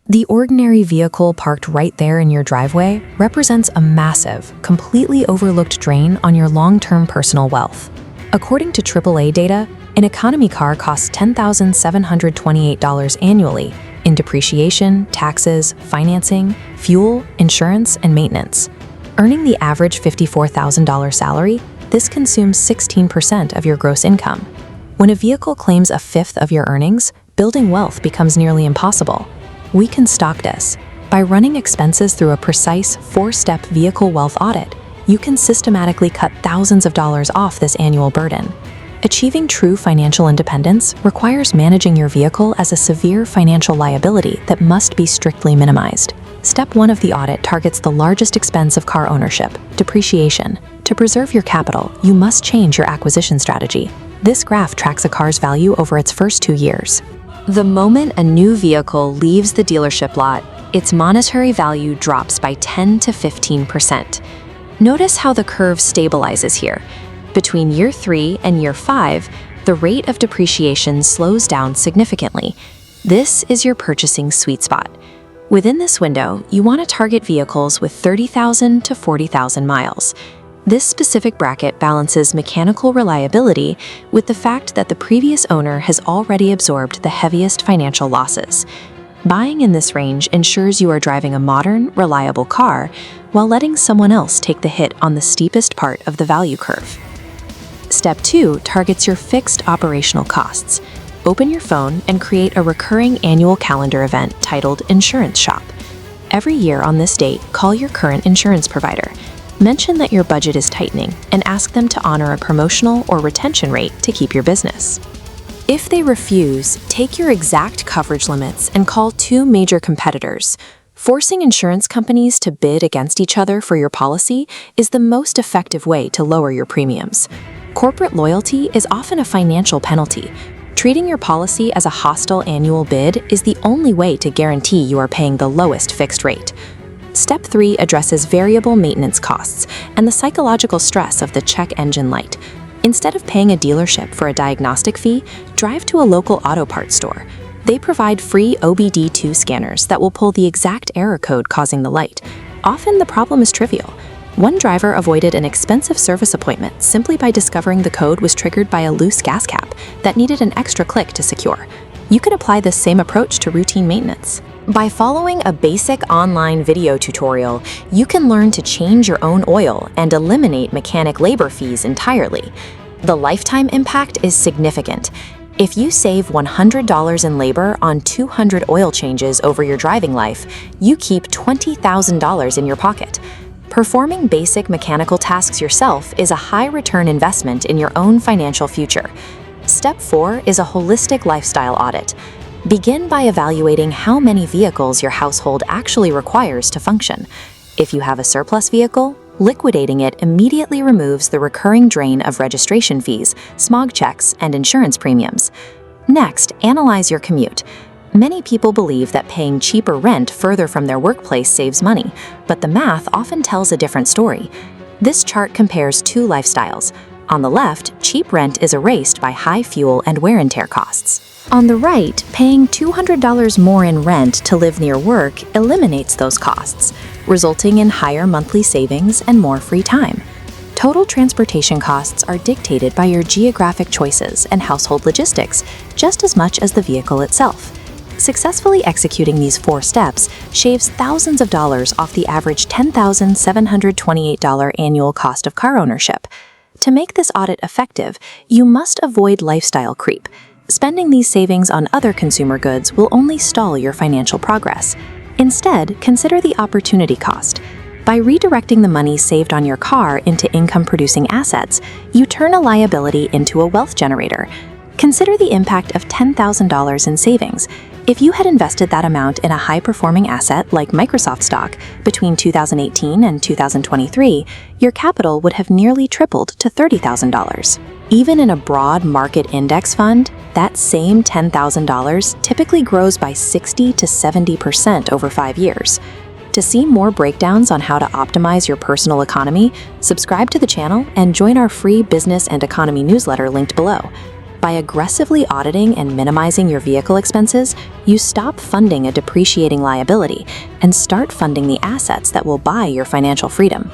The ordinary vehicle parked right there in your driveway represents a massive, completely overlooked drain on your long-term personal wealth. According to AAA data, an economy car costs $10,728 annually in depreciation, taxes, financing, fuel, insurance, and maintenance. Earning the average $54,000 salary, this consumes 16% of your gross income. When a vehicle claims a fifth of your earnings, building wealth becomes nearly impossible. We can stop this. By running expenses through a precise, four-step vehicle wealth audit, you can systematically cut thousands of dollars off this annual burden. Achieving true financial independence requires managing your vehicle as a severe financial liability that must be strictly minimized. Step 1 of the audit targets the largest expense of car ownership, depreciation. To preserve your capital, you must change your acquisition strategy. This graph tracks a car's value over its first 2 years. The moment a new vehicle leaves the dealership lot, its monetary value drops by 10 to 15%. Notice how the curve stabilizes here. Between year 3 and year 5, the rate of depreciation slows down significantly. This is your purchasing sweet spot. Within this window, you want to target vehicles with 30,000 to 40,000 miles. This specific bracket balances mechanical reliability with the fact that the previous owner has already absorbed the heaviest financial losses. Buying in this range ensures you are driving a modern, reliable car while letting someone else take the hit on the steepest part of the value curve. Step 2 targets your fixed operational costs. Open your phone and create a recurring annual calendar event titled Insurance Shop. Every year on this date, call your current insurance provider. Mention that your budget is tightening and ask them to honor a promotional or retention rate to keep your business. If they refuse, take your exact coverage limits and call 2 major competitors. Forcing insurance companies to bid against each other for your policy is the most effective way to lower your premiums. Corporate loyalty is often a financial penalty. Treating your policy as a hostile annual bid is the only way to guarantee you are paying the lowest fixed rate. Step 3 addresses variable maintenance costs and the psychological stress of the check engine light. Instead of paying a dealership for a diagnostic fee, drive to a local auto parts store. They provide free OBD2 scanners that will pull the exact error code causing the light. Often the problem is trivial. One driver avoided an expensive service appointment simply by discovering the code was triggered by a loose gas cap that needed an extra click to secure. You can apply this same approach to routine maintenance. By following a basic online video tutorial, you can learn to change your own oil and eliminate mechanic labor fees entirely. The lifetime impact is significant. If you save $100 in labor on 200 oil changes over your driving life, you keep $20,000 in your pocket. Performing basic mechanical tasks yourself is a high-return investment in your own financial future. Step 4 is a holistic lifestyle audit. Begin by evaluating how many vehicles your household actually requires to function. If you have a surplus vehicle, liquidating it immediately removes the recurring drain of registration fees, smog checks, and insurance premiums. Next, analyze your commute. Many people believe that paying cheaper rent further from their workplace saves money, but the math often tells a different story. This chart compares 2 lifestyles. On the left, cheap rent is erased by high fuel and wear and tear costs. On the right, paying $200 more in rent to live near work eliminates those costs, resulting in higher monthly savings and more free time. Total transportation costs are dictated by your geographic choices and household logistics, just as much as the vehicle itself. Successfully executing these 4 steps shaves thousands of dollars off the average $10,728 annual cost of car ownership. To make this audit effective, you must avoid lifestyle creep. Spending these savings on other consumer goods will only stall your financial progress. Instead, consider the opportunity cost. By redirecting the money saved on your car into income-producing assets, you turn a liability into a wealth generator. Consider the impact of $10,000 in savings. If you had invested that amount in a high-performing asset like Microsoft stock between 2018 and 2023, your capital would have nearly tripled to $30,000. Even in a broad market index fund, that same $10,000 typically grows by 60 to 70% over 5 years. To see more breakdowns on how to optimize your personal economy, subscribe to the channel and join our free business and economy newsletter linked below. By aggressively auditing and minimizing your vehicle expenses, you stop funding a depreciating liability and start funding the assets that will buy your financial freedom.